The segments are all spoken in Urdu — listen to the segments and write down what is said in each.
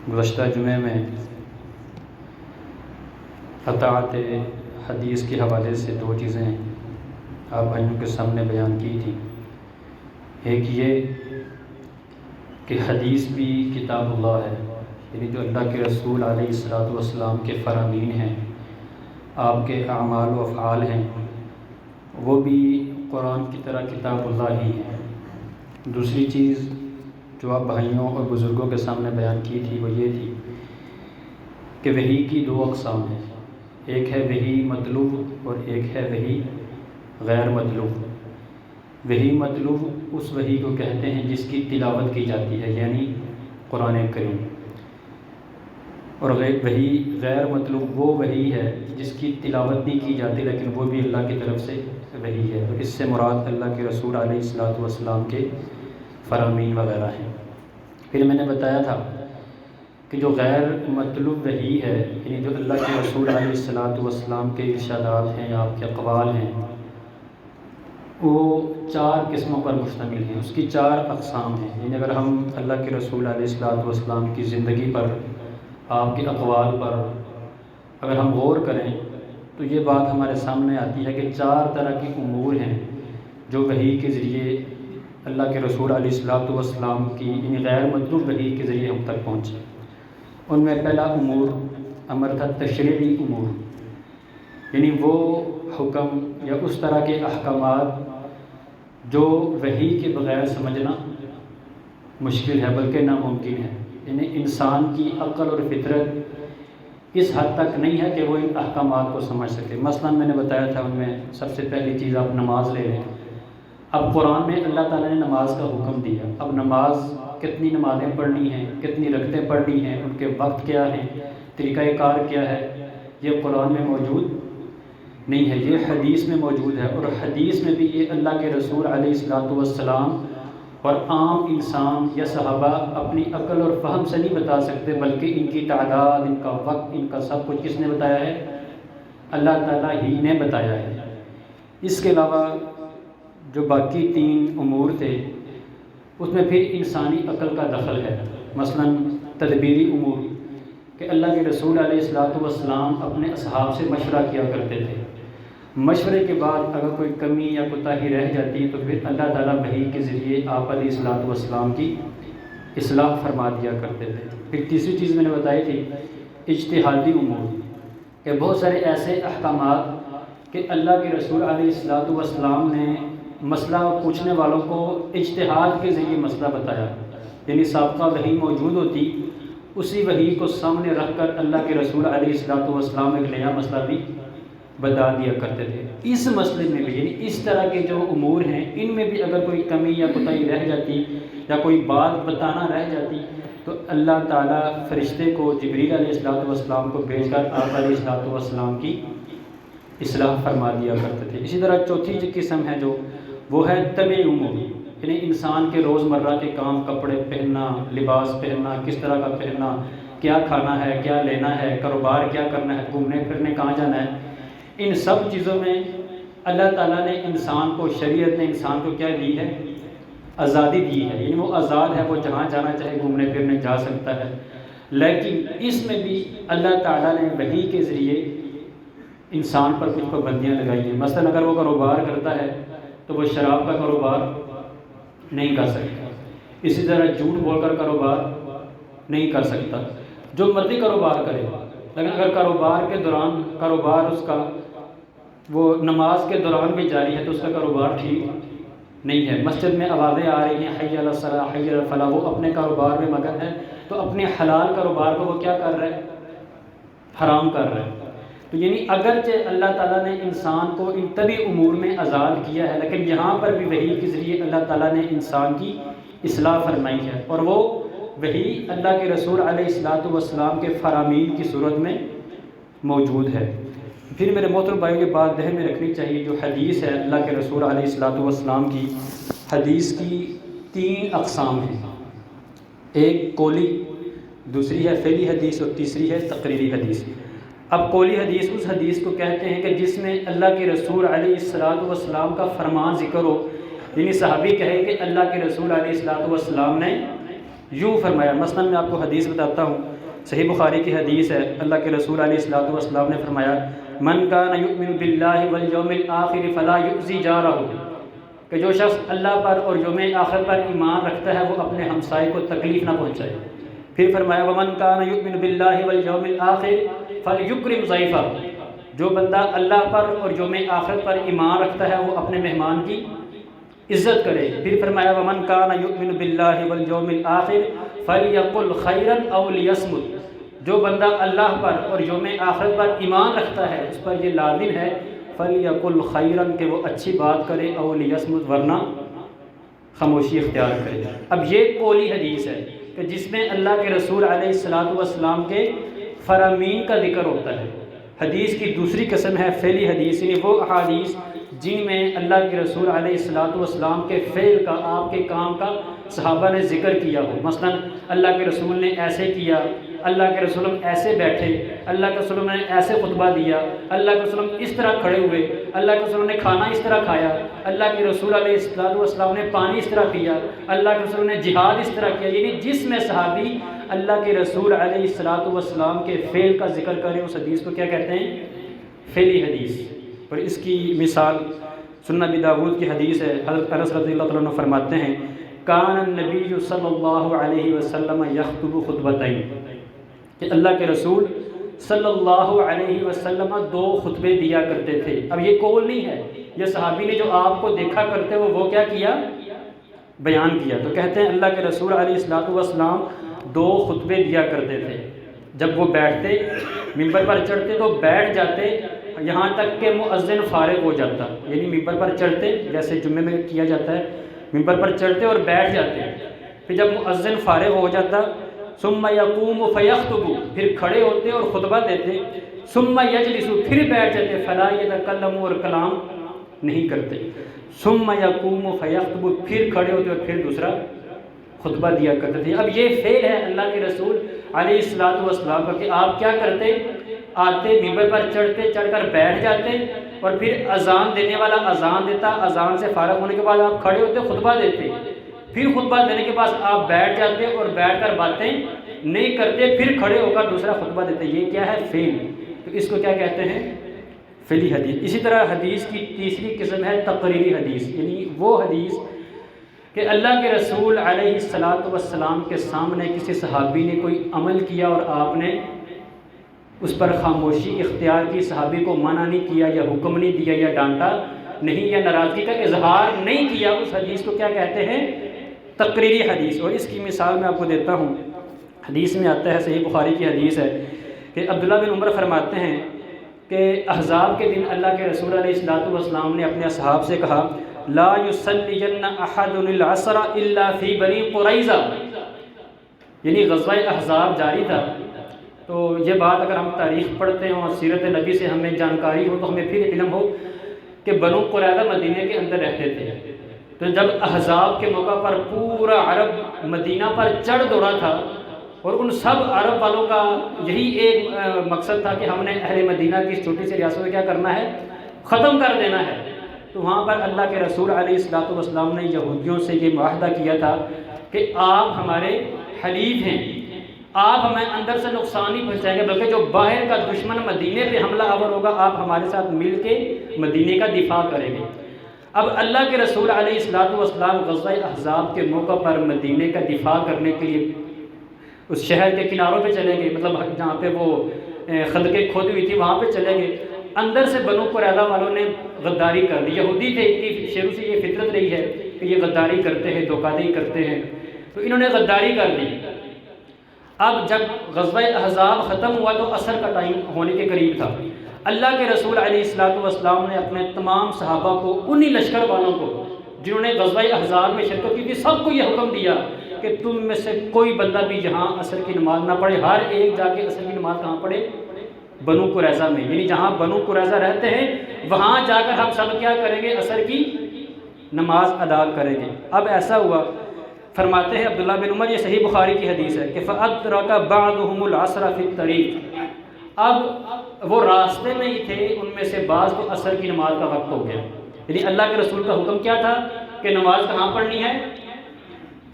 گزشتہ جمعے میں قطاعت حدیث کے حوالے سے دو چیزیں آپ بھائیوں کے سامنے بیان کی تھیں۔ ایک یہ کہ حدیث بھی کتاب اللہ ہے، یعنی جو اللہ کے رسول علیہ الصلوۃ والسلام کے فرامین ہیں، آپ کے اعمال و افعال ہیں، وہ بھی قرآن کی طرح کتاب اللہ ہی ہے۔ دوسری چیز جو آپ بھائیوں اور بزرگوں کے سامنے بیان کی تھی وہ یہ تھی کہ وحی کی دو اقسام ہیں، ایک ہے وحی مطلوب اور ایک ہے وحی غیر مطلوب۔ وحی مطلوب اس وحی کو کہتے ہیں جس کی تلاوت کی جاتی ہے، یعنی قرآن کریم، اور وحی غیر مطلوب وہ وحی ہے جس کی تلاوت نہیں کی جاتی لیکن وہ بھی اللہ کی طرف سے وحی ہے، تو اس سے مراد اللہ کے رسول علیہ الصلوۃ والسلام کے فرامین وغیرہ ہیں۔ پھر میں نے بتایا تھا کہ جو غیر مطلوب وحی ہے، یعنی جو اللہ کے رسول علیہ الصلوۃ والسلام کے ارشادات ہیں، آپ کے اقوال ہیں، وہ 4 قسموں پر مشتمل ہیں، اس کی 4 اقسام ہیں۔ یعنی اگر ہم اللہ کے رسول علیہ الصلوۃ والسلام کی زندگی پر، آپ کے اقوال پر اگر ہم غور کریں تو یہ بات ہمارے سامنے آتی ہے کہ 4 طرح کی امور ہیں جو وحی کے ذریعے اللہ کے رسول علیہ الصلوۃ والسلام کی یعنی غیر مطلوب وحی کے ذریعے ہم تک پہنچے۔ ان میں پہلا امر تھا تشریعی امور، یعنی وہ حکم یا اس طرح کے احکامات جو وحی کے بغیر سمجھنا مشکل ہے بلکہ ناممکن ہے، یعنی انسان کی عقل اور فطرت اس حد تک نہیں ہے کہ وہ ان احکامات کو سمجھ سکے۔ مثلا میں نے بتایا تھا ان میں سب سے پہلی چیز آپ نماز لے لیں۔ اب قرآن میں اللہ تعالیٰ نے نماز کا حکم دیا، اب نماز کتنی نمازیں پڑھنی ہیں، کتنی رکعتیں پڑھنی ہیں، ان کے وقت کیا ہیں، طریقہ کار کیا ہے، یہ قرآن میں موجود نہیں ہے، یہ حدیث میں موجود ہے، اور حدیث میں بھی یہ اللہ کے رسول علیہ الصلوۃ والسلام اور عام انسان یا صحابہ اپنی عقل اور فہم سے نہیں بتا سکتے، بلکہ ان کی تعداد، ان کا وقت، ان کا سب کچھ کس نے بتایا ہے؟ اللہ تعالیٰ ہی نے بتایا ہے۔ اس کے علاوہ جو باقی 3 امور تھے اس میں پھر انسانی عقل کا دخل ہے، مثلا تدبیری امور کہ اللہ کے رسول علیہ الصلوۃ والسلام اپنے اصحاب سے مشورہ کیا کرتے تھے، مشورے کے بعد اگر کوئی کمی یا کوتاہی رہ جاتی ہے تو پھر اللہ تعالیٰ وحی کے ذریعے آپ علیہ الصلوۃ والسلام کی اصلاح فرما دیا کرتے تھے۔ پھر تیسری چیز میں نے بتائی تھی اجتہادی امور، کہ بہت سارے ایسے احکامات کہ اللہ کے رسول علیہ الصلوۃ والسلام نے مسئلہ پوچھنے والوں کو اجتہاد کے ذریعے مسئلہ بتایا، یعنی سابقہ وحی موجود ہوتی، اسی وحی کو سامنے رکھ کر اللہ کے رسول علیہ الصلوۃ والسلام ایک نیا مسئلہ بھی بتا دیا کرتے تھے۔ اس مسئلے میں بھی یعنی اس طرح کے جو امور ہیں ان میں بھی اگر کوئی کمی یا کوتاہی رہ جاتی یا کوئی بات بتانا رہ جاتی تو اللہ تعالیٰ فرشتے کو جبریل علیہ الصلوۃ والسلام کو بھیج کر آپ علیہ الصلوۃ والسلام کی اصلاح فرما دیا کرتے تھے۔ اسی طرح چوتھی جو قسم ہے جو وہ ہے طبعی امور، یعنی انسان کے روزمرہ کے کام، کپڑے پہننا، لباس پہننا، کس طرح کا پہننا، کیا کھانا ہے، کیا لینا ہے، کاروبار کیا کرنا ہے، گھومنے پھرنے کہاں جانا ہے، ان سب چیزوں میں اللہ تعالیٰ نے انسان کو، شریعت نے انسان کو کیا دی ہے؟ آزادی دی ہے، یعنی وہ آزاد ہے، وہ جہاں جانا چاہے گھومنے پھرنے جا سکتا ہے۔ لیکن اس میں بھی اللہ تعالیٰ نے وحی کے ذریعے انسان پر کچھ پابندیاں لگائی ہیں۔ مثلا اگر وہ کاروبار کرتا ہے تو وہ شراب کا کاروبار نہیں کر سکتا، اسی طرح جھوٹ بول کر کاروبار نہیں کر سکتا، جو مرضی کاروبار کرے، لیکن اگر کاروبار کے دوران کاروبار اس کا وہ نماز کے دوران بھی جاری ہے تو اس کا کاروبار ٹھیک نہیں ہے۔ مسجد میں آوازیں آ رہی ہیں حی علی الصلاۃ، حی علی الفلاح، وہ اپنے کاروبار میں مگن ہے تو اپنے حلال کاروبار کو وہ کیا کر رہے ہیں؟ حرام کر رہے ہیں۔ تو یعنی اگرچہ اللہ تعالیٰ نے انسان کو ان طبعی امور میں آزاد کیا ہے، لیکن یہاں پر بھی وحی کے ذریعے اللہ تعالیٰ نے انسان کی اصلاح فرمائی ہے، اور وہ وحی اللہ کے رسول علیہ الصلوۃ والسلام کے فرامین کی صورت میں موجود ہے۔ پھر میرے محترم بھائیوں یہ بات ذہن میں رکھنی چاہیے، جو حدیث ہے اللہ کے رسول علیہ الصلوۃ والسلام کی، حدیث کی 3 اقسام ہیں، ایک قولی، دوسری ہے فعلی حدیث اور تیسری ہے تقریری حدیث۔ اب قولی حدیث اس حدیث کو کہتے ہیں کہ جس میں اللہ کے رسول علیہ الصلوۃ والسلام کا فرمان ذکر ہو، یعنی صحابی کہے کہ اللہ کے رسول علیہ الصلوۃ والسلام نے یوں فرمایا، مثلا میں آپ کو حدیث بتاتا ہوں، صحیح بخاری کی حدیث ہے، اللہ کے رسول علیہ الصلوۃ والسلام نے فرمایا من کان یؤمن باللہ والیوم الآخر فلا یؤذی جارہ، کہ جو شخص اللہ پر اور یوم آخر پر ایمان رکھتا ہے وہ اپنے ہمسائے کو تکلیف نہ پہنچائے۔ پھر فرمایا ومن کان یؤمن باللہ والیوم الآخر فلیکرم ضیفہ، جو بندہ اللہ پر اور یوم آخر پر ایمان رکھتا ہے وہ اپنے مہمان کی عزت کرے۔ پھر فرمایا ومن کان یؤمن باللہ والیوم الآخر فلیقل خیرا او لیصمت، جو بندہ اللہ پر اور یوم آخرت پر ایمان رکھتا ہے اس پر یہ لازم ہے فلیقل خیرا کہ وہ اچھی بات کرے، او لیصمت ورنہ خاموشی اختیار کرے۔ اب یہ قولی حدیث ہے کہ جس میں اللہ کے رسول علیہ الصلوۃ والسلام کے فرامین کا ذکر ہوتا ہے۔ حدیث کی دوسری قسم ہے فعلی حدیث، یعنی وہ احادیث جن میں اللہ کے رسول علیہ الصلوۃ والسلام کے فعل کا، آپ کے کام کا صحابہ نے ذکر کیا ہو۔ مثلا اللہ کے رسول نے ایسے کیا، اللہ کے رسول ایسے بیٹھے، اللہ کے رسول نے ایسے خطبہ دیا، اللہ کے رسول اس طرح کھڑے ہوئے، اللہ کے رسول نے کھانا اس طرح کھایا، اللہ کے رسول علیہ الصلوۃ والسلام نے پانی اس طرح پیا، اللہ کے رسول نے جہاد اس طرح کیا، یعنی جس میں صحابی اللہ کے رسول علیہ الصلوۃ والسلام کے فعل کا ذکر کریں اس حدیث کو کیا کہتے ہیں؟ فعلی حدیث۔ اور اس کی مثال سنن ابی داؤد کی حدیث ہے، حضرت انس رضی اللہ تعالیٰ عنہ فرماتے ہیں کان النبی صلی اللہ علیہ وسلم یخطب خطبتین، کہ اللہ کے رسول صلی اللہ علیہ وسلم 2 خطبے دیا کرتے تھے۔ اب یہ قول نہیں ہے، یہ صحابی نے جو آپ کو دیکھا کرتے وہ کیا کیا؟ بیان کیا۔ تو کہتے ہیں اللہ کے رسول علیہ الصلوۃ والسلام 2 خطبے دیا کرتے تھے۔ جب وہ بیٹھتے، ممبر پر چڑھتے تو بیٹھ جاتے یہاں تک کہ مؤذن فارغ ہو جاتا، یعنی ممبر پر چڑھتے جیسے جمعے میں کیا جاتا ہے، ممبر پر چڑھتے اور بیٹھ جاتے، پھر جب مؤذن فارغ ہو جاتا ثم یقوم فیخطب، پھر کھڑے ہوتے اور خطبہ دیتے، ثم یجلس، پھر بیٹھ جاتے، فلا یتکلم، اور کلام نہیں کرتے، ثم یقوم فیخطب، پھر کھڑے ہوتے اور پھر دوسرا خطبہ دیا کرتے تھے۔ اب یہ فعل ہے اللہ کے رسول علیہ الصلوۃ والسلام کا کہ آپ کیا کرتے؟ آتے، ممبر پر چڑھتے، چڑھ کر بیٹھ جاتے اور پھر اذان دینے والا اذان دیتا، اذان سے فارغ ہونے کے بعد آپ کھڑے ہوتے، خطبہ دیتے، پھر خطبہ دینے کے بعد آپ بیٹھ جاتے اور بیٹھ کر باتیں نہیں کرتے، پھر کھڑے ہو کر دوسرا خطبہ دیتے۔ یہ کیا ہے؟ فعل۔ تو اس کو کیا کہتے ہیں؟ فعلی حدیث۔ اسی طرح حدیث کی تیسری قسم ہے تقریری حدیث، یعنی وہ حدیث کہ اللہ کے رسول علیہ الصلوۃ والسلام کے سامنے کسی صحابی نے کوئی عمل کیا اور آپ نے اس پر خاموشی اختیار کی، صحابی کو منع نہیں کیا یا حکم نہیں دیا یا ڈانٹا نہیں یا ناراضگی کا اظہار نہیں کیا، اس حدیث کو کیا کہتے ہیں؟ تقریری حدیث۔ اور اس کی مثال میں آپ کو دیتا ہوں، حدیث میں آتا ہے، صحیح بخاری کی حدیث ہے کہ عبداللہ بن عمر فرماتے ہیں کہ احزاب کے دن اللہ کے رسول علیہ الصلوۃ والسلام نے اپنے اصحاب سے کہا لا یصلین احد العصر الا فی بنی قریظہ، یعنی غزوہ احزاب جاری تھا۔ تو یہ بات اگر ہم تاریخ پڑھتے ہیں اور سیرت نبی سے ہمیں جانکاری ہو تو ہمیں پھر علم ہو کہ بنو قریظہ مدینے کے اندر رہتے تھے۔ تو جب احزاب کے موقع پر پورا عرب مدینہ پر چڑھ دوڑا تھا اور ان سب عرب والوں کا یہی ایک مقصد تھا کہ ہم نے اہل مدینہ کی اس چھوٹی سی ریاست کو کیا کرنا ہے؟ ختم کر دینا ہے۔ تو وہاں پر اللہ کے رسول علیہ الصلوۃ والسلام نے یہودیوں سے یہ معاہدہ کیا تھا کہ آپ ہمارے حلیف ہیں، آپ ہمیں اندر سے نقصان نہیں پہنچائیں گے، بلکہ جو باہر کا دشمن مدینے پہ حملہ آور ہوگا آپ ہمارے ساتھ مل کے مدینے کا دفاع کریں گے۔ اب اللہ کے رسول علیہ الصلوۃ والسلام غزوہ احزاب کے موقع پر مدینے کا دفاع کرنے کے لیے اس شہر کے کناروں پہ چلے گئے، مطلب جہاں پہ وہ خندقیں کھودی ہوئی تھی وہاں پہ چلے گئے۔ اندر سے بنو قریظہ والوں نے غداری کر دی، یہودی تھے، اتنی شروع سے یہ فطرت رہی ہے کہ یہ غداری کرتے ہیں، دھوکہ دہی کرتے ہیں، تو انہوں نے غداری کر دی۔ اب جب غزوہ احزاب ختم ہوا تو عصر کا ٹائم ہونے کے قریب تھا، اللہ کے رسول علیہ الصلوۃ والسلام نے اپنے تمام صحابہ کو، انہی لشکر والوں کو جنہوں نے غزوہ احزاب میں شرکت کی تھی، سب کو یہ حکم دیا کہ تم میں سے کوئی بندہ بھی یہاں عصر کی نماز نہ پڑھے، ہر ایک جا کے عصر کی نماز کہاں پڑھے؟ بنو قریظہ میں، یعنی جہاں بنو قریظہ رہتے ہیں وہاں جا کر ہم سب کیا کریں گے؟ عصر کی نماز ادا کریں گے۔ اب ایسا ہوا، فرماتے ہیں عبداللہ بن عمر، یہ صحیح بخاری کی حدیث ہے کہ فَأَدْرَكَ بَعْضُهُمُ الْعَصْرَ فِي الطَّرِيقِ، اب وہ راستے میں ہی تھے، ان میں سے بعض کو عصر کی نماز کا وقت ہو گیا۔ یعنی اللہ کے رسول کا حکم کیا تھا کہ نماز کہاں پڑھنی ہے؟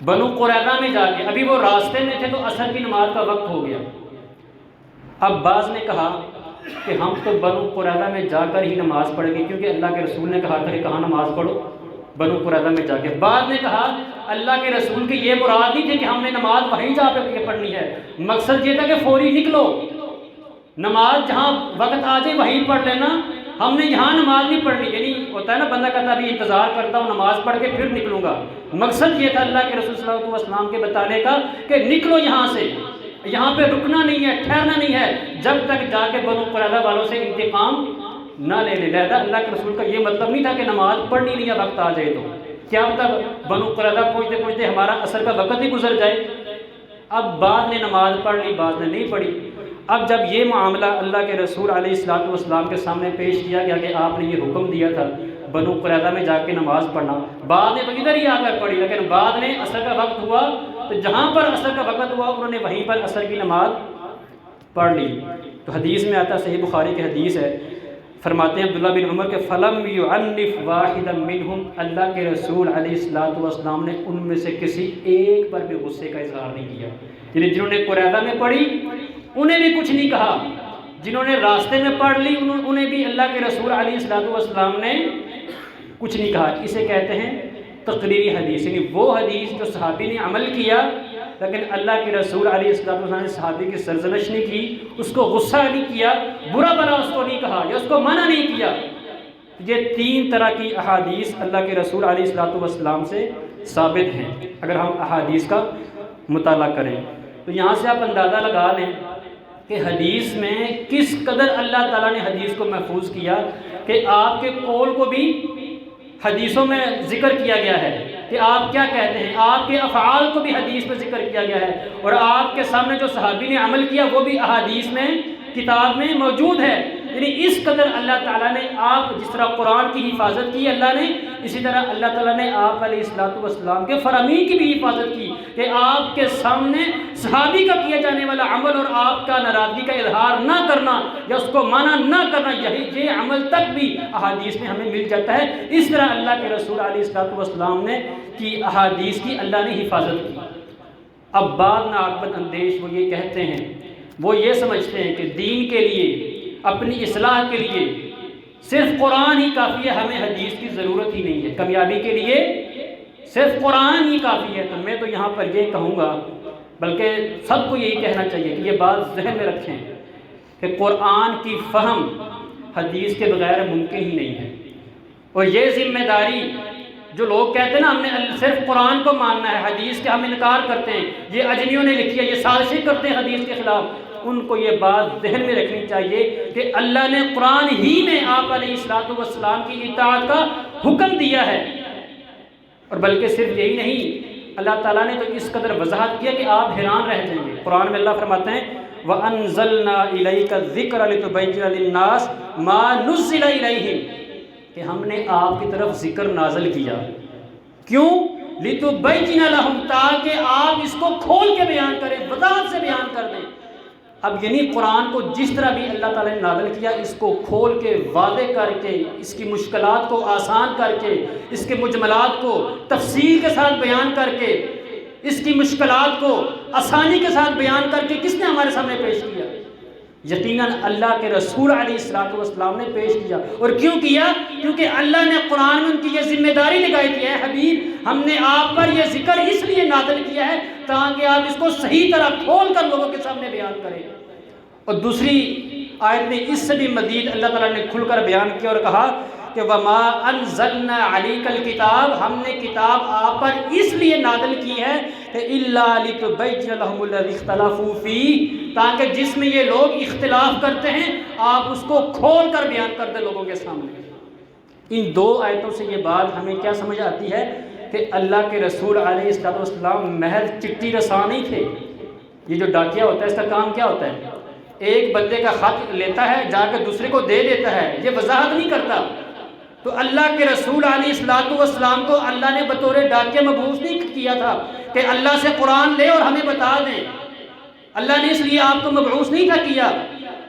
بنو قریظہ میں جا کے، ابھی وہ راستے میں تھے تو عصر کی نماز کا وقت ہو گیا۔ اب بعض نے کہا کہ ہم تو بنو قریظہ میں جا کر ہی نماز پڑھیں گے، کیونکہ اللہ کے رسول نے کہا تھا کہ کہاں نماز پڑھو، بنو قریظہ میں جا کے۔ بعض نے کہا اللہ کے رسول کی یہ مراد نہیں تھی کہ ہم نے نماز وہیں جا کے پڑھنی ہے، مقصد یہ تھا کہ فوری نکلو، نماز جہاں وقت آ جائے وہیں پڑھ لینا، ہم نے یہاں نماز نہیں پڑھنی۔ یعنی ہوتا ہے نا بندہ کہتا ابھی انتظار کرتا ہوں نماز پڑھ کے پھر نکلوں گا، مقصد یہ تھا اللہ کے رسول صلی اللہ علیہ وسلم کے بتانے کا کہ نکلو یہاں سے، یہاں پہ رکنا نہیں ہے، ٹھہرنا نہیں ہے جب تک جا کے بنو قریظہ والوں سے انتقام نہ لے لے۔ لہذا اللہ کے رسول کا یہ مطلب نہیں تھا کہ نماز پڑھنی نہیں ہے وقت آ جائے تو، کیا پتہ بنو قریظہ پہنچتے پہنچتے ہمارا عصر کا وقت ہی گزر جائے۔ اب بعض نے نماز پڑھ لی، بعض نے نہیں پڑھی۔ اب جب یہ معاملہ اللہ کے رسول علیہ الصلوۃ والسلام کے سامنے پیش کیا گیا کہ آپ نے یہ حکم دیا تھا بنو قریظہ میں جا کے نماز پڑھنا، بعض نے تو ادھر ہی آ کر پڑھی، لیکن بعض نے عصر کا وقت ہوا تو جہاں پر عصر کا وقت ہوا انہوں نے وہیں پر عصر کی نماز پڑھ لی۔ تو حدیث میں آتا ہے، صحیح بخاری کی حدیث ہے، فرماتے ہیں عبداللہ بن عمر کے فلم یعنف واحدا منہم، اللہ کے رسول علیہ الصلوۃ والسلام نے ان میں سے کسی ایک پر بھی غصے کا اظہار نہیں کیا۔ یعنی جنہوں نے قریظہ میں پڑھی انہیں بھی کچھ نہیں کہا، جنہوں نے راستے میں پڑھ لی انہیں بھی اللہ کے رسول علیہ الصلوۃ والسلام نے کچھ نہیں کہا۔ اسے کہتے ہیں تقریری حدیث، یعنی وہ حدیث جو صحابی نے عمل کیا لیکن اللہ کے رسول علیہ الصلوۃ والسلام نے صحابی کی سرزنش نہیں کی، اس کو غصہ نہیں کیا، برا بھلا اس کو نہیں کہا یا اس کو منع نہیں کیا۔ یہ تین طرح کی احادیث اللہ کے رسول علیہ الصلوۃ والسلام سے ثابت ہیں۔ اگر ہم احادیث کا مطالعہ کریں تو یہاں سے آپ اندازہ لگا لیں کہ حدیث میں کس قدر اللہ تعالیٰ نے حدیث کو محفوظ کیا کہ آپ کے قول کو بھی حدیثوں میں ذکر کیا گیا ہے کہ آپ کیا کہتے ہیں، آپ کے افعال کو بھی حدیث میں ذکر کیا گیا ہے، اور آپ کے سامنے جو صحابی نے عمل کیا وہ بھی احادیث میں کتاب میں موجود ہے۔ یعنی اس قدر اللہ تعالیٰ نے آپ جس طرح قرآن کی حفاظت کی اللہ نے، اسی طرح اللہ تعالیٰ نے آپ علیہ الصلوۃ والسلام کے فرامین کی بھی حفاظت کی کہ آپ کے سامنے صحابی کا کیا جانے والا عمل اور آپ کا ناراضگی کا اظہار نہ کرنا یا اس کو منع نہ کرنا، یہ عمل تک بھی احادیث میں ہمیں مل جاتا ہے۔ اس طرح اللہ کے رسول علیہ الصلوۃ والسلام نے کی احادیث کی اللہ نے حفاظت کی۔ اب بعض ناعاقبت اندیش وہ یہ کہتے ہیں، وہ یہ سمجھتے ہیں کہ دین کے لیے، اپنی اصلاح کے لیے صرف قرآن ہی کافی ہے، ہمیں حدیث کی ضرورت ہی نہیں ہے، کامیابی کے لیے صرف قرآن ہی کافی ہے۔ تو میں تو یہاں پر یہ کہوں گا، بلکہ سب کو یہی کہنا چاہیے کہ یہ بات ذہن میں رکھیں کہ قرآن کی فہم حدیث کے بغیر ممکن ہی نہیں ہے۔ اور یہ ذمہ داری جو لوگ کہتے ہیں نا ہم نے صرف قرآن کو ماننا ہے، حدیث کے ہم انکار کرتے ہیں، یہ اجنبیوں نے لکھی ہے، یہ سازشیں کرتے ہیں حدیث کے خلاف، ان کو یہ بات ذہن میں رکھنی چاہیے کہ اللہ نے قرآن ہی میں آپ علیہ الصلوۃ والسلام کی اطاعت کا حکم دیا ہے۔ اور بلکہ صرف یہی نہیں، اللہ تعالیٰ نے تو اس قدر وضاحت کیا کہ آپ حیران رہ جائیں گے۔ قرآن میں اللہ فرماتے ہیں وَأَنزَلْنَا إِلَيْكَ الذِّكْرَ لِتُبَيِّنَ لِلنَّاسِ مَا نُزِّلَ إِلَيْهِمْ، کہ ہم نے آپ کی طرف ذکر نازل کیا، کیوں؟ لِتُبَيِّنَ لَهُمْ، تاکہ آپ اس کو کھول کے بیان کریں، وضاحت سے بیان کر دیں۔ اب یعنی قرآن کو جس طرح بھی اللہ تعالیٰ نے نازل کیا، اس کو کھول کے واضح کر کے، اس کی مشکلات کو آسان کر کے، اس کے مجملات کو تفصیل کے ساتھ بیان کر کے، اس کی مشکلات کو آسانی کے ساتھ بیان کر کے کس نے ہمارے سامنے پیش کیا؟ یقیناً اللہ کے رسول علیہ الصلوۃ والسلام نے پیش کیا۔ اور کیوں کیا؟ کیونکہ اللہ نے قرآن میں ان کی یہ ذمہ داری لگائی تھی، اے حبیب ہم نے آپ پر یہ ذکر اس لیے نازل کیا ہے تاکہ آپ اس کو صحیح طرح کھول کر لوگوں کے سامنے بیان کریں۔ اور دوسری آیت میں اس سے بھی مزید اللہ تعالیٰ نے کھل کر بیان کیا اور کہا کہ وَمَا أَنزَلْنَا عَلَيْكَ الْكِتَابَ، ہم نے کتاب آپ پر اس لیے نازل کی ہے کہ إِلَّا لِتُبَيِّنَ لَهُمُ الَّذِي اخْتَلَفُوا فِيهِ، تاکہ جس میں یہ لوگ اختلاف کرتے ہیں آپ اس کو کھول کر بیان کر دیں لوگوں کے سامنے۔ ان دو آیتوں سے یہ بات ہمیں کیا سمجھ آتی ہے کہ اللہ کے رسول علیہ الصلوۃ والسلام محض چٹھی رساں نہیں تھے۔ یہ جو ڈاکیہ ہوتا ہے اس کا کام کیا ہوتا ہے؟ ایک بندے کا خط لیتا ہے، جا کے دوسرے کو دے دیتا ہے، یہ وضاحت نہیں کرتا۔ تو اللہ کے رسول علیہ الصلوۃ والسلام کو اللہ نے بطور ڈاکیہ مبعوث نہیں کیا تھا کہ اللہ سے قرآن لے اور ہمیں بتا دیں، اللہ نے اس لیے آپ کو مبعوث نہیں تھا کیا،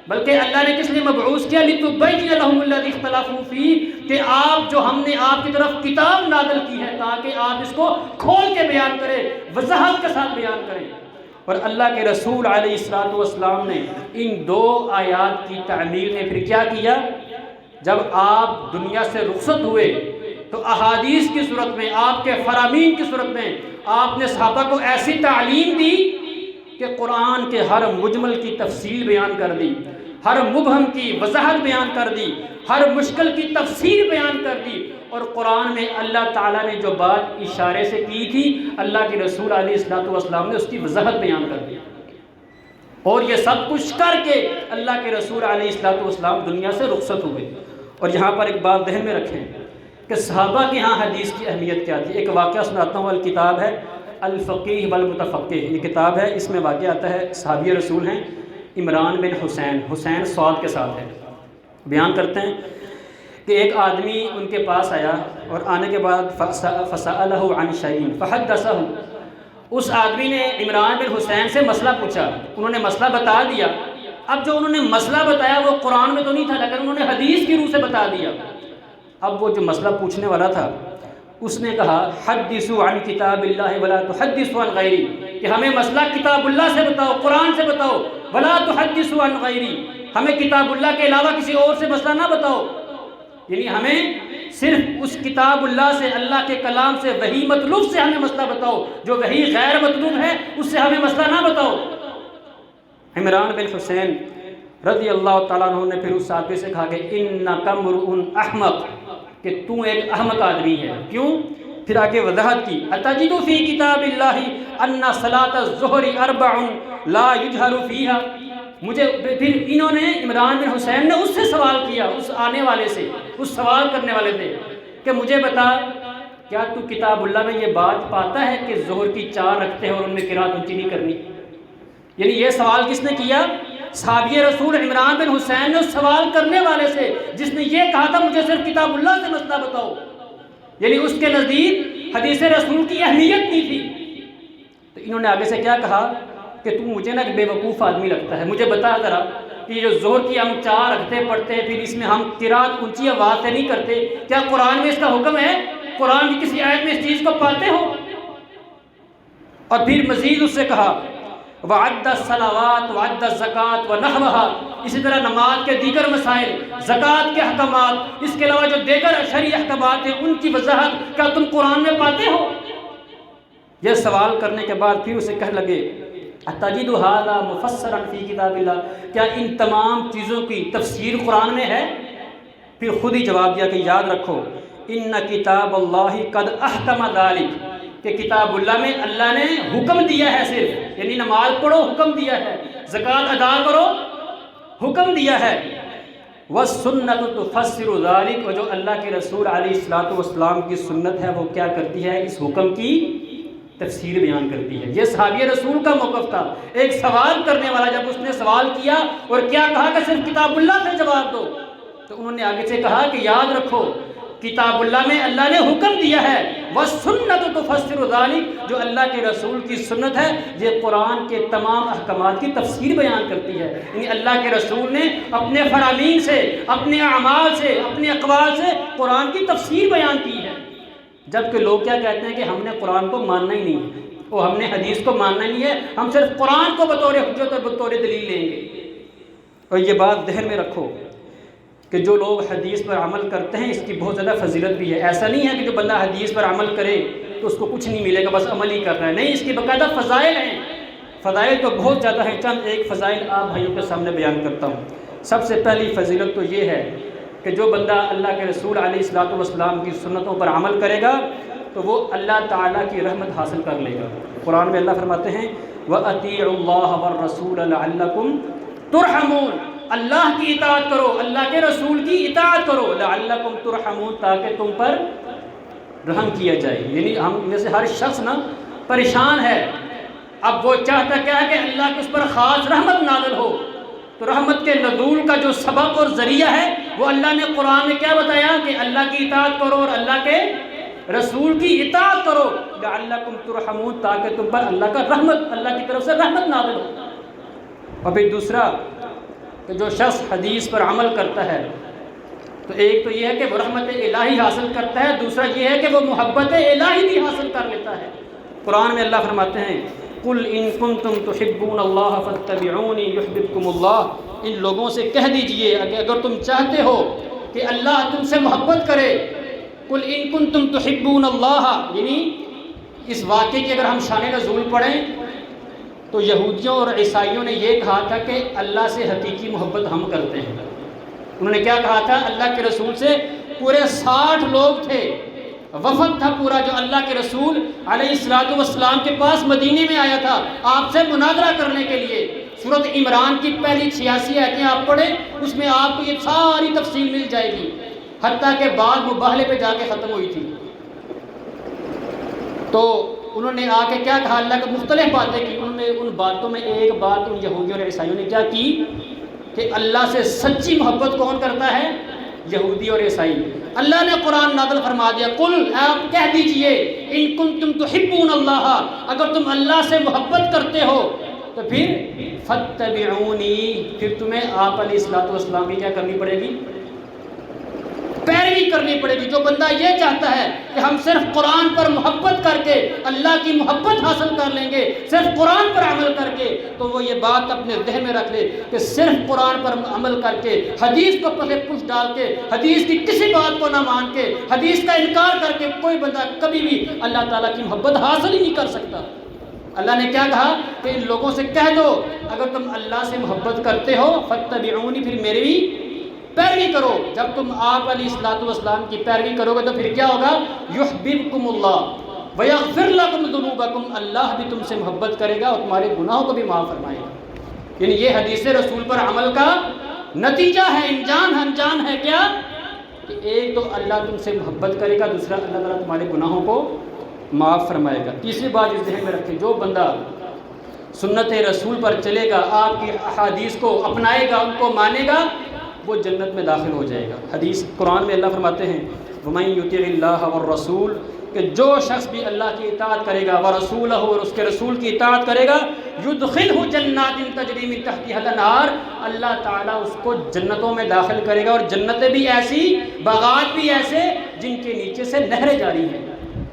بلکہ اللہ نے کس لیے مبعوث کیا؟ لِتُبَيِّنَ لَهُمُ الَّذِي اخْتَلَفُوا فِيهِ، کہ آپ جو ہم نے آپ کی طرف کتاب نازل کی ہے تاکہ آپ اس کو کھول کے بیان کریں، وضاحت کے ساتھ بیان کریں۔ اور اللہ کے رسول علیہ السلام نے ان دو آیات کی تعمیل میں پھر کیا کیا؟ جب آپ دنیا سے رخصت ہوئے تو احادیث کی صورت میں، آپ کے فرامین کی صورت میں آپ نے صحابہ کو ایسی تعلیم دی کہ قرآن کے ہر مجمل کی تفصیل بیان کر دی، ہر مبہم کی وضاحت بیان کر دی، ہر مشکل کی تفسیر بیان کر دی، اور قرآن میں اللہ تعالیٰ نے جو بات اشارے سے کی تھی اللہ کے رسول علیہ السلام نے اس کی وضاحت بیان کر دی۔ اور یہ سب کچھ کر کے اللہ کے رسول علیہ السلام دنیا سے رخصت ہوئے۔ اور یہاں پر ایک بات ذہن میں رکھیں کہ صحابہ کے ہاں حدیث کی اہمیت کیا تھی۔ ایک واقعہ سناتا ہوں، الکتاب ہے الفقیہ والمتفقہ، یہ کتاب ہے، اس میں واقعہ آتا ہے، صحابی رسول ہیں عمران بن حسین، حسین صاد کے ساتھ ہے، بیان کرتے ہیں کہ ایک آدمی ان کے پاس آیا اور آنے کے بعد فسألہ عن شیء فحدثہ، اس آدمی نے عمران بن حسین سے مسئلہ پوچھا، انہوں نے مسئلہ بتا دیا۔ اب جو انہوں نے مسئلہ بتایا وہ قرآن میں تو نہیں تھا لیکن انہوں نے حدیث کی روح سے بتا دیا۔ اب وہ جو مسئلہ پوچھنے والا تھا اس نے کہا حدثوا عن کتاب اللہ ولا تحدثوا عن غیری، کہ ہمیں مسئلہ کتاب اللہ سے بتاؤ، قرآن سے بتاؤ، ولا تحدثوا عن غیری، ہمیں کتاب اللہ کے علاوہ کسی اور سے مسئلہ نہ بتاؤ، یعنی ہمیں صرف اس کتاب اللہ سے، اللہ کے کلام سے، وحی مطلوب سے ہمیں مسئلہ بتاؤ، جو وحی غیر مطلوب ہے اس سے ہمیں مسئلہ نہ بتاؤ۔ عمران بن حسین رضی اللہ تعالیٰ عنہ نے پھر اس آدمی سے کہا کہ انک امرؤ احمق، کہ تو ایک احمق آدمی ہے۔ کیوں؟ پھر آگے وضاحت کی، اتجد فی کتاب اللہ ان صلاۃ الظہر اربع لا یجہر فیہا، مجھے پھر انہوں نے عمران بن حسین نے اس سے سوال کیا، اس آنے والے سے، اس سوال کرنے والے سے کہ مجھے بتا کیا تو کتاب اللہ میں یہ بات پاتا ہے کہ ظہر کی 4 رکعتیں اور ان میں قرات اونچی نہیں کرنی؟ یعنی یہ سوال کس نے کیا؟ صحابی رسول عمران بن حسین نے اس سوال کرنے والے سے جس نے یہ کہا تھا مجھے صرف کتاب اللہ سے مسئلہ بتاؤ، یعنی اس کے نزدیک حدیث رسول کی اہمیت نہیں تھی۔ تو انہوں نے آگے سے کیا کہا کہ تم مجھے نا ایک بے وقوف آدمی لگتا ہے، مجھے بتا ذرا کہ یہ جو ظہر کی ہم 4 رکعتیں پڑھتے ہیں پھر اس میں ہم قرات اونچی آواز سے نہیں کرتے، کیا قرآن میں اس کا حکم ہے؟ قرآن کی کسی آیت میں اس چیز کو پاتے ہو؟ اور پھر مزید اس سے کہا وعد الصلوات وعد الزکات ونحوها، اسی طرح نماز کے دیگر مسائل، زکوٰۃ کے احکامات، اس کے علاوہ جو دیگر شرعی احکامات ہیں ان کی وضاحت کیا تم قرآن میں پاتے ہو؟ یہ سوال کرنے کے بعد پھر اسے کہنے لگے اتجد ھذا مفسرا فی کتاب اللہ، کیا ان تمام چیزوں کی تفسیر قرآن میں ہے؟ پھر خود ہی جواب دیا کہ یاد رکھو ان کتاب اللہ قد احکم ذلک، کہ کتاب اللہ میں اللہ نے حکم دیا ہے، صرف یعنی نماز پڑھو حکم دیا ہے، زکوٰۃ ادا کرو حکم دیا ہے، والسنت تفسر ذلک، اور جو اللہ کے رسول علیہ السلام کی سنت ہے وہ کیا کرتی ہے؟ اس حکم کی تفسیر بیان کرتی ہے۔ یہ صحابی رسول کا موقف تھا، ایک سوال کرنے والا جب اس نے سوال کیا اور کیا کہا کہ صرف کتاب اللہ سے جواب دو، تو انہوں نے آگے سے کہا کہ یاد رکھو کتاب اللہ میں اللہ نے حکم دیا ہے، وَالسُّنَّةُ تُفَسِّرُ ذَلِكَ، جو اللہ کے رسول کی سنت ہے یہ قرآن کے تمام احکامات کی تفسیر بیان کرتی ہے، یعنی اللہ کے رسول نے اپنے فرامین سے، اپنے اعمال سے، اپنے اقوال سے قرآن کی تفسیر بیان کی ہے۔ جبکہ لوگ کیا کہتے ہیں کہ ہم نے قرآن کو ماننا ہی نہیں ہے، اور ہم نے حدیث کو ماننا ہی نہیں ہے، ہم صرف قرآن کو بطور حجت اور بطور دلیل لیں گے۔ اور یہ بات ذہن میں رکھو کہ جو لوگ حدیث پر عمل کرتے ہیں اس کی بہت زیادہ فضیلت بھی ہے۔ ایسا نہیں ہے کہ جو بندہ حدیث پر عمل کرے تو اس کو کچھ نہیں ملے گا، بس عمل ہی کر رہا ہے، نہیں، اس کی باقاعدہ فضائل ہیں، فضائل تو بہت زیادہ ہیں۔ چند ایک فضائل آپ بھائیوں کے سامنے بیان کرتا ہوں۔ سب سے پہلی فضیلت تو یہ ہے کہ جو بندہ اللہ کے رسول علیہ السلام کی سنتوں پر عمل کرے گا تو وہ اللہ تعالیٰ کی رحمت حاصل کر لے گا۔ قرآن میں اللہ فرماتے ہیں وَأَطِيعُوا اللَّهَ وَالرَّسُولَ لَعَلَّكُمْ تُرْحَمُونَ، اللہ کی اطاعت کرو، اللہ کے رسول کی اطاعت کرو، لعلکم ترحمون، تاکہ تم پر رحم کیا جائے۔ یعنی ہم میں سے ہر شخص نا پریشان ہے، اب وہ چاہتا کیا ہے کہ اللہ کے اس پر خاص رحمت نازل ہو، تو رحمت کے نزول کا جو سبب اور ذریعہ ہے وہ اللہ نے قرآن میں کیا بتایا کہ اللہ کی اطاعت کرو اور اللہ کے رسول کی اطاعت کرو، لعلکم ترحمون، تاکہ تم پر اللہ کا رحمت، اللہ کی طرف سے رحمت نازل ہو۔ اور پھر دوسرا کہ جو شخص حدیث پر عمل کرتا ہے تو ایک تو یہ ہے کہ وہ رحمت الہی حاصل کرتا ہے، دوسرا یہ ہے کہ وہ محبت الہی بھی حاصل کر لیتا ہے۔ قرآن میں اللہ فرماتے ہیں قُلْ إِن كُنتُمْ تُحِبُّونَ اللَّهَ فَاتَّبِعُونِي يُحْبِبْكُمُ اللَّهُ، ان لوگوں سے کہہ دیجئے اگر تم چاہتے ہو کہ اللہ تم سے محبت کرے، قُلْ إِن كُنتُمْ تُحِبُّونَ اللَّهَ، یعنی اس واقعے کی اگر ہم شان نزول پڑھیں تو یہودیوں اور عیسائیوں نے یہ کہا تھا کہ اللہ سے حقیقی محبت ہم کرتے ہیں۔ انہوں نے کیا کہا تھا؟ اللہ کے رسول سے پورے 60 لوگ تھے، وفد تھا پورا جو اللہ کے رسول علیہ السلام کے پاس مدینے میں آیا تھا آپ سے مناظرہ کرنے کے لیے۔ سورۃ عمران کی پہلی 86 آیتیں آپ پڑھیں، اس میں آپ کو یہ ساری تفصیل مل جائے گی، حتیٰ کہ بعد مباہلے پہ جا کے ختم ہوئی تھی۔ تو انہوں نے آ کے کیا کہا؟ اللہ کے مختلف باتیں کی۔ انہوں نے ان باتوں میں ایک بات ان یہودیوں اور عیسائیوں نے کیا کی کہ اللہ سے سچی محبت کون کرتا ہے؟ یہودی اور عیسائی۔ اللہ نے قرآن نازل فرما دیا قل، آپ کہہ دیجئے ان کنتم تحبون اللہ، اگر تم اللہ سے محبت کرتے ہو تو پھر فاتبعونی، پھر تمہیں آپ علیہ السلام کی کیا کرنی پڑے گی؟ پیروی کرنی پڑے گی۔ جو بندہ یہ چاہتا ہے کہ ہم صرف قرآن پر محبت کر کے اللہ کی محبت حاصل کر لیں گے، صرف قرآن پر عمل کر کے، تو وہ یہ بات اپنے ذہن میں رکھ لے کہ صرف قرآن پر عمل کر کے، حدیث کو پسے پش ڈال کے، حدیث کی کسی بات کو نہ مان کے، حدیث کا انکار کر کے کوئی بندہ کبھی بھی اللہ تعالیٰ کی محبت حاصل ہی نہیں کر سکتا۔ اللہ نے کیا کہا کہ ان لوگوں سے کہہ دو اگر تم اللہ سے محبت کرتے ہو فاتبعونی، پھر میری بھی پیروی کرو۔ جب تم آپ علیہ السلام کی پیروی کرو گے تو پھر کیا ہوگا؟ یحببکم اللہ ویغفر لکم ذنوبکم، اللہ بھی تم سے محبت کرے گا اور تمہارے گناہوں کو بھی معاف فرمائے گا۔ یعنی یہ حدیث رسول پر عمل کا نتیجہ ہے، انجام ہے کیا؟ کہ ایک تو اللہ تم سے محبت کرے گا، دوسرا اللہ تعالیٰ تمہارے گناہوں کو معاف فرمائے گا۔ تیسری بات اس ذہن میں رکھیں، جو بندہ سنت رسول پر چلے گا، آپ کی احادیث کو اپنائے گا، ان کو مانے گا، وہ جنت میں داخل ہو جائے گا۔ حدیث قرآن میں اللہ فرماتے ہیں وَمَن يُطِعِ اللَّهَ وَالرَّسُولَ، کہ جو شخص بھی اللہ کی اطاعت کرے گا، وَرَسُولَهُ، اور اس کے رسول کی اطاعت کرے گا، يُدْخِلْهُ جَنَّاتٍ تَجْرِي مِن تَحْتِهَا الْأَنْهَارُ، اللہ تعالیٰ اس کو جنتوں میں داخل کرے گا، اور جنتیں بھی ایسی، باغات بھی ایسے جن کے نیچے سے نہریں جاری ہیں۔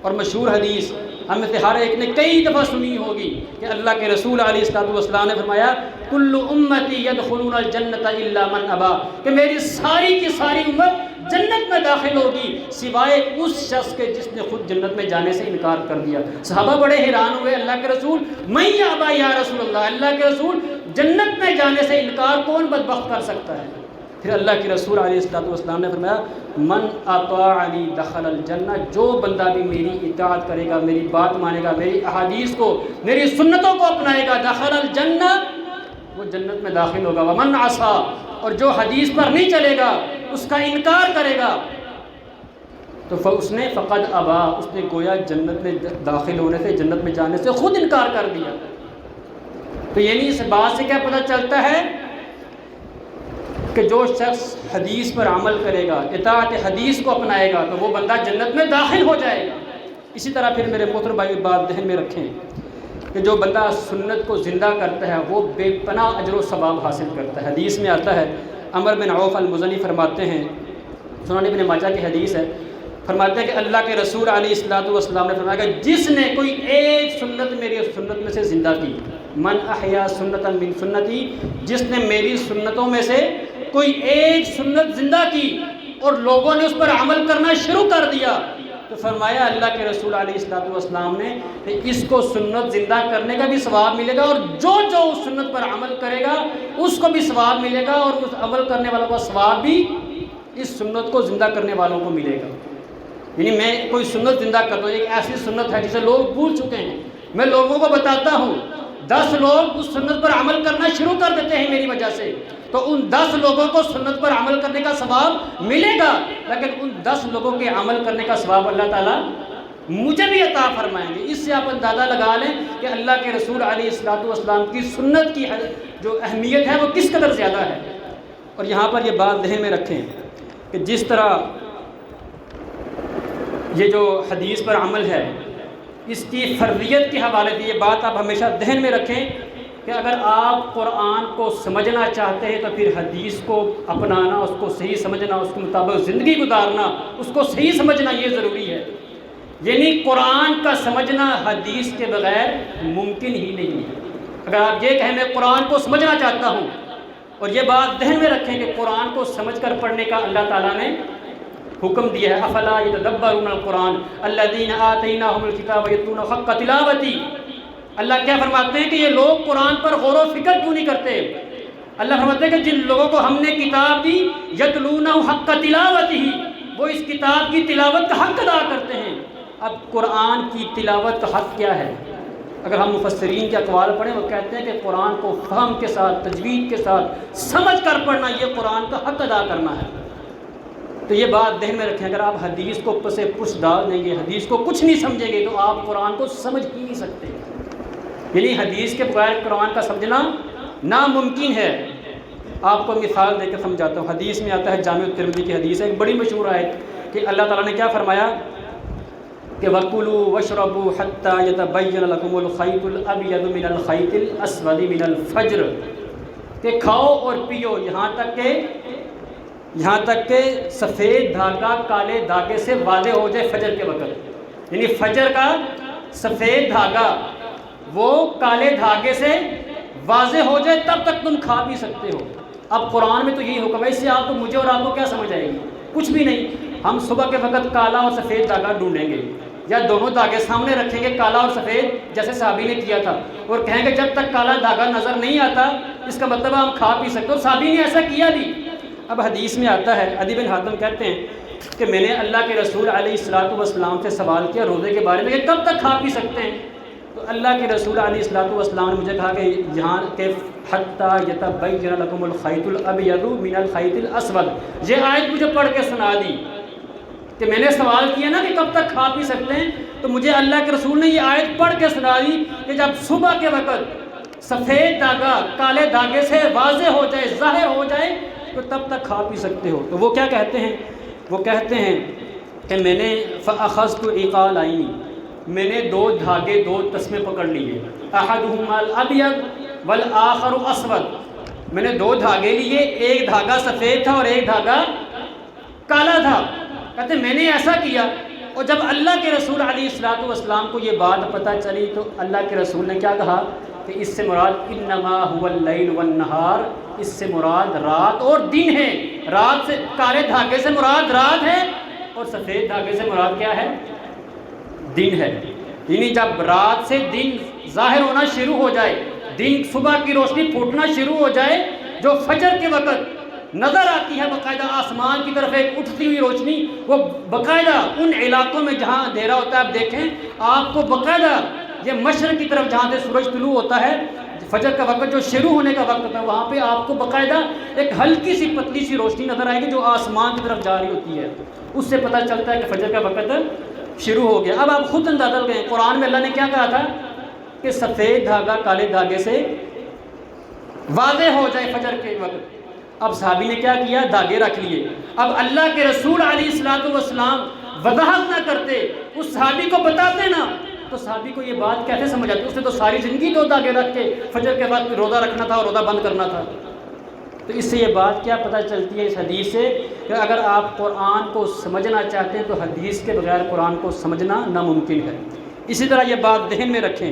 اور مشہور حدیث ہم میں سے ہر ایک نے کئی دفعہ سنی ہوگی کہ اللہ کے رسول علیہ السلام نے فرمایا کل امتی یدخلون الجنت الا من ابا، کہ میری ساری کی ساری امت جنت میں داخل ہوگی سوائے اس شخص کے جس نے خود جنت میں جانے سے انکار کر دیا۔ صحابہ بڑے حیران ہوئے، اللہ کے رسول من یابا یا رسول اللہ، اللہ کے رسول جنت میں جانے سے انکار کون بدبخت کر سکتا ہے؟ پھر اللہ کے رسول علیہ السلام نے فرمایا من اطاعنی دخل الجنہ، جو بندہ بھی میری اطاعت کرے گا، میری بات مانے گا، میری احادیث کو، میری سنتوں کو اپنائے گا، دخل الجنہ، وہ جنت میں داخل ہوگا۔ ومن عصا، اور جو حدیث پر نہیں چلے گا، اس کا انکار کرے گا، تو اس نے فقد ابا، اس نے گویا جنت میں داخل ہونے سے، جنت میں جانے سے خود انکار کر دیا۔ تو یعنی اس بات سے کیا پتہ چلتا ہے کہ جو شخص حدیث پر عمل کرے گا، اطاعت حدیث کو اپنائے گا، تو وہ بندہ جنت میں داخل ہو جائے گا۔ اسی طرح پھر میرے محترم بھائی بات ذہن میں رکھیں کہ جو بندہ سنت کو زندہ کرتا ہے وہ بے پناہ اجر و ثواب حاصل کرتا ہے۔ حدیث میں آتا ہے، عمر بن عوف المزنی فرماتے ہیں، سنن ابن ماجہ کی حدیث ہے، فرماتے ہیں کہ اللہ کے رسول علیہ السلام نے فرمایا کہ جس نے کوئی ایک سنت میری سنت میں سے زندہ کی، من احیا سنتا من سنتی، جس نے میری سنتوں میں سے کوئی ایک سنت زندہ کی اور لوگوں نے اس پر عمل کرنا شروع کر دیا، تو فرمایا اللہ کے رسول علیہ السلام نے کہ اس کو سنت زندہ کرنے کا بھی ثواب ملے گا، اور جو اس سنت پر عمل کرے گا اس کو بھی ثواب ملے گا، اور اس عمل کرنے والوں کا ثواب بھی اس سنت کو زندہ کرنے والوں کو ملے گا۔ یعنی میں کوئی سنت زندہ کرتا ہوں، ایک ایسی سنت ہے جسے لوگ بھول چکے ہیں، میں لوگوں کو بتاتا ہوں، 10 لوگ اس سنت پر عمل کرنا شروع کر دیتے ہیں میری وجہ سے، تو ان 10 لوگوں کو سنت پر عمل کرنے کا ثواب ملے گا، لیکن ان 10 لوگوں کے عمل کرنے کا ثواب اللہ تعالیٰ مجھے بھی عطا فرمائیں گے۔ اس سے آپ اندازہ لگا لیں کہ اللہ کے رسول علیہ السلام کی سنت کی جو اہمیت ہے وہ کس قدر زیادہ ہے۔ اور یہاں پر یہ بات ذہن میں رکھیں کہ جس طرح یہ جو حدیث پر عمل ہے اس کی فرضیت کے حوالے سے یہ بات آپ ہمیشہ ذہن میں رکھیں کہ اگر آپ قرآن کو سمجھنا چاہتے ہیں تو پھر حدیث کو اپنانا، اس کو صحیح سمجھنا، اس کے مطابق زندگی گزارنا، اس کو صحیح سمجھنا یہ ضروری ہے۔ یعنی قرآن کا سمجھنا حدیث کے بغیر ممکن ہی نہیں ہے۔ اگر آپ یہ کہیں میں قرآن کو سمجھنا چاہتا ہوں، اور یہ بات ذہن میں رکھیں کہ قرآن کو سمجھ کر پڑھنے کا اللہ تعالیٰ نے حکم دیا ہے، افلا یتدبرون القرآن الذین آتیناہم الکتاب یتلونہ حق تلاوتہ۔ اللہ کیا فرماتے ہیں کہ یہ لوگ قرآن پر غور و فکر کیوں نہیں کرتے؟ اللہ فرماتے ہیں کہ جن لوگوں کو ہم نے کتاب دی یتلونہ حق تلاوتہ، وہ اس کتاب کی تلاوت کا حق ادا کرتے ہیں۔ اب قرآن کی تلاوت کا حق کیا ہے؟ اگر ہم مفسرین کے اقوال پڑھیں، وہ کہتے ہیں کہ قرآن کو فہم کے ساتھ، تجوید کے ساتھ سمجھ کر پڑھنا، یہ قرآن کا حق ادا کرنا ہے۔ تو یہ بات ذہن میں رکھیں، اگر آپ حدیث کو پسے پش ڈال دیں گے، حدیث کو کچھ نہیں سمجھیں گے، تو آپ قرآن کو سمجھ ہی نہیں سکتے۔ یعنی حدیث کے بغیر قرآن کا سمجھنا ناممکن ہے۔ آپ کو مثال دے کے سمجھاتا ہوں۔ حدیث میں آتا ہے، جامع الترمذی کی حدیث ہے، ایک بڑی مشہور آیت کہ اللہ تعالیٰ نے کیا فرمایا کہ وَكُلُوا وَاشْرَبُوا حَتَّى يَتَبَيَّنَ لَكُمُ الْخَيْطُ الْأَبْيَضُ مِنَ الْخَيْطِ الْأَسْوَدِ مِنَ الْفَجْرِ، کہ کھاؤ اور پیو یہاں تک کہ سفید دھاگا کالے دھاگے سے واضح ہو جائے فجر کے وقت۔ یعنی فجر کا سفید دھاگا وہ کالے دھاگے سے واضح ہو جائے تب تک تم کھا پی سکتے ہو۔ اب قرآن میں تو یہی حکم ہے، اس سے آپ کو، مجھے اور آپ کو کیا سمجھ آئے گی؟ کچھ بھی نہیں۔ ہم صبح کے وقت کالا اور سفید دھاگا ڈھونڈیں گے، یا دونوں دھاگے سامنے رکھیں گے، کالا اور سفید، جیسے صحابی نے کیا تھا، اور کہیں گے جب تک کالا دھاگا نظر نہیں آتا اس کا مطلب ہم کھا پی سکتے، اور صحابی نے ایسا کیا بھی۔ اب حدیث میں آتا ہے، عدی بن حاتم کہتے ہیں کہ میں نے اللہ کے رسول علیہ الصلوۃ والسلام سے سوال کیا روزے کے بارے میں کہ کب تک کھا پی سکتے ہیں؟ تو اللہ کے رسول علیہ الصلوۃ والسلام نے مجھے کہا کہ یہاں کے حتیٰ یتبین لکم الخیط الابیض من الخیط الاسود، یہ آیت مجھے پڑھ کے سنا دی کہ میں نے سوال کیا نا کہ کب تک کھا پی سکتے ہیں، تو مجھے اللہ کے رسول نے یہ آیت پڑھ کے سنا دی کہ جب صبح کے وقت سفید دھاگا کالے دھاگے سے واضح ہو جائے، ظاہر ہو جائے، تو تب تک کھا پی سکتے ہو۔ تو وہ کیا کہتے ہیں؟ وہ کہتے ہیں کہ میں نے فأخذت عقالین، میں نے دو دھاگے، دو تسمے پکڑ لیے، احدہما الابیض والآخر اسود، میں نے دو دھاگے لیے، ایک دھاگا سفید تھا اور ایک دھاگا کالا تھا۔ کہتے ہیں میں نے ایسا کیا، اور جب اللہ کے رسول علیہ الصلوۃ والسلام کو یہ بات پتہ چلی تو اللہ کے رسول نے کیا کہا کہ اس سے مراد انما هو اللیل والنہار، اس سے مراد رات اور دن ہے۔ رات سے، کالے دھاگے سے مراد رات ہے، اور سفید دھاگے سے مراد کیا ہے؟ دن ہے۔ یعنی جب رات سے دن ظاہر ہونا شروع ہو جائے، دن صبح کی روشنی پھوٹنا شروع ہو جائے، جو فجر کے وقت نظر آتی ہے باقاعدہ آسمان کی طرف ایک اٹھتی ہوئی روشنی، وہ باقاعدہ ان علاقوں میں جہاں اندھیرا ہوتا ہے، آپ دیکھیں آپ کو باقاعدہ یہ مشرق کی طرف جہاں سے سورج طلوع ہوتا ہے، فجر کا وقت جو شروع ہونے کا وقت ہوتا ہے، وہاں پہ آپ کو باقاعدہ ایک ہلکی سی پتلی سی روشنی نظر آئے گی جو آسمان کی طرف جاری ہوتی ہے، اس سے پتہ چلتا ہے کہ فجر کا وقت شروع ہو گیا۔ اب آپ خود اندازہ لگائیں، قرآن میں اللہ نے کیا کہا تھا کہ سفید دھاگا کالے دھاگے سے واضح ہو جائے فجر کے وقت۔ اب صحابی نے کیا کیا؟ دھاگے رکھ لیے۔ اب اللہ کے رسول علیہ الصلوۃ والسلام وضاحت نہ کرتے، اس صحابی کو بتاتے نا، تو صحابی کو یہ بات کیسے سمجھ آتی؟ اس نے تو ساری زندگی دو دھاگے رکھ کے فجر کے وقت روزہ رکھنا تھا اور روزہ بند کرنا تھا۔ تو اس سے یہ بات کیا پتہ چلتی ہے اس حدیث سے کہ اگر آپ قرآن کو سمجھنا چاہتے ہیں تو حدیث کے بغیر قرآن کو سمجھنا ناممکن ہے۔ اسی طرح یہ بات ذہن میں رکھیں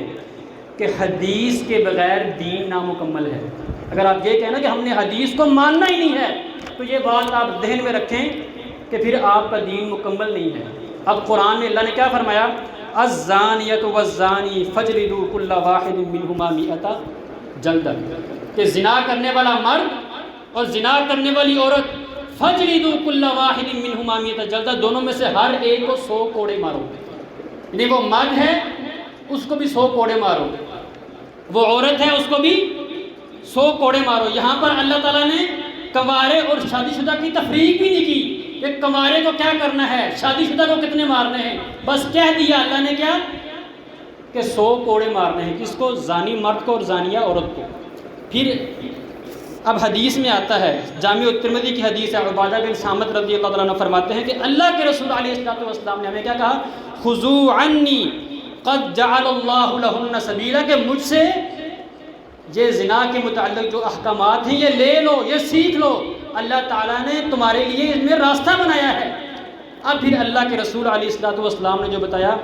کہ حدیث کے بغیر دین نامکمل ہے۔ اگر آپ یہ کہنا کہ ہم نے حدیث کو ماننا ہی نہیں ہے، تو یہ بات آپ ذہن میں رکھیں کہ پھر آپ کا دین مکمل نہیں ہے۔ اب قرآن میں اللہ نے کیا فرمایا؟ الزانیۃ والزانی فاجلدوا کل واحد منہما 100 جلدہ، کہ زنا کرنے والا مرد اور زنا کرنے والی عورت، فاجلدوا کل واحد منہما 100 جلدہ، دونوں میں سے ہر ایک کو 100 کوڑے مارو۔ یعنی وہ مرد ہے اس کو بھی 100 کوڑے مارو، وہ عورت ہے اس کو بھی 100 کوڑے مارو۔ یہاں پر اللہ تعالیٰ نے کنوارے اور شادی شدہ کی تفریق بھی نہیں کی کہ کنوارے کو کیا کرنا ہے، شادی شدہ کو کتنے مارنے ہیں، بس کہہ دیا اللہ نے کیا کہ 100 کوڑے مارنے ہیں۔ کس کو؟ زانی مرد کو اور زانیہ عورت کو۔ پھر اب حدیث میں آتا ہے، جامع الترمذی کی حدیث ہے، عبادہ بن صامت رضی اللہ تعالیٰ عنہ فرماتے ہیں کہ اللہ کے رسول علیہ الصلوۃ والسلام نے ہمیں کیا کہا؟ خذوا عنی قد جعل اللہ لہن سبیلا، کہ مجھ سے یہ زنا کے متعلق جو احکامات ہیں یہ لے لو، یہ سیکھ لو، اللہ تعالیٰ نے تمہارے لیے اس میں راستہ بنایا ہے۔ اب پھر اللہ کے رسول علیہ الصلوۃ والسلام نے جو بتایا،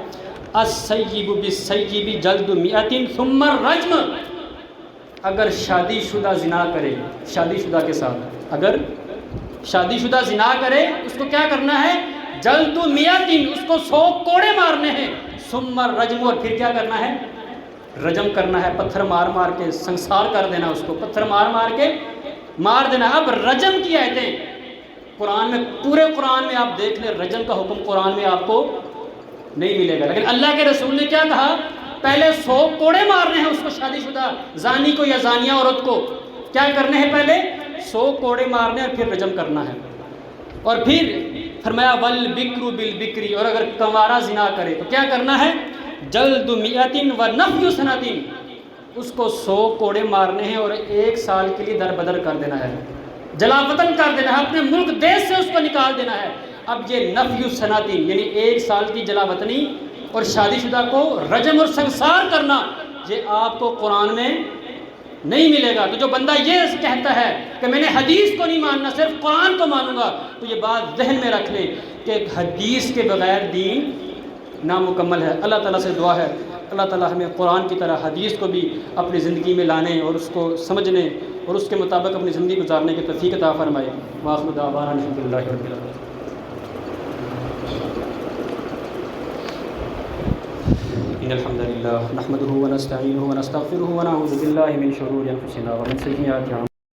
السیب بالسیب جلد مئۃ ثم الرجم، اگر شادی شدہ زنا کرے، شادی شدہ کے ساتھ اگر شادی شدہ زنا کرے، اس کو کیا کرنا ہے؟ جلد مئۃ، اس کو 100 کوڑے مارنے ہیں، ثم الرجم، اور پھر کیا کرنا ہے؟ رجم کرنا ہے، پتھر مار مار کے سنسار کر دینا، اس کو پتھر مار مار کے مار دینا۔ اب رجم کی آیتیں قرآن میں، پورے قرآن میں آپ دیکھ لیں، رجم کا حکم قرآن میں آپ کو نہیں ملے گا، لیکن اللہ کے رسول نے کیا کہا؟ پہلے 100 کوڑے مارنے ہیں اس کو، شادی شدہ زانی کو یا زانیہ عورت کو کیا کرنے ہیں؟ پہلے 100 کوڑے مارنے اور پھر رجم کرنا ہے۔ اور پھر فرمایا والبکر بالبکری، اور اگر کنوارا زنا کرے تو کیا کرنا ہے؟ جلد مئۃ ونفی سنۃ، اس کو 100 کوڑے مارنے ہیں اور 1 سال کے لیے در بدر کر دینا ہے، جلا وطن کر دینا ہے، اپنے ملک دیش سے اس کو نکال دینا ہے۔ اب یہ نفی سنۃ یعنی 1 سال کی جلا وطنی اور شادی شدہ کو رجم اور سنسار کرنا، یہ آپ کو قرآن میں نہیں ملے گا۔ تو جو بندہ یہ کہتا ہے کہ میں نے حدیث کو نہیں ماننا، صرف قرآن کو مانوں گا، تو یہ بات ذہن میں رکھ لیں کہ حدیث کے بغیر دین نامکمل ہے۔ اللہ تعالیٰ سے دعا ہے اللہ تعالیٰ ہمیں قرآن کی طرح حدیث کو بھی اپنی زندگی میں لانے اور اس کو سمجھنے اور اس کے مطابق اپنی زندگی گزارنے کی توفیق عطا فرمائے۔ وآخر دعوانا الحمد للہ رب العالمین۔ إن الحمد لله نحمده ونستعينه ونستغفره ونعوذ بالله من شرور أنفسنا ومن سيئات أعمالنا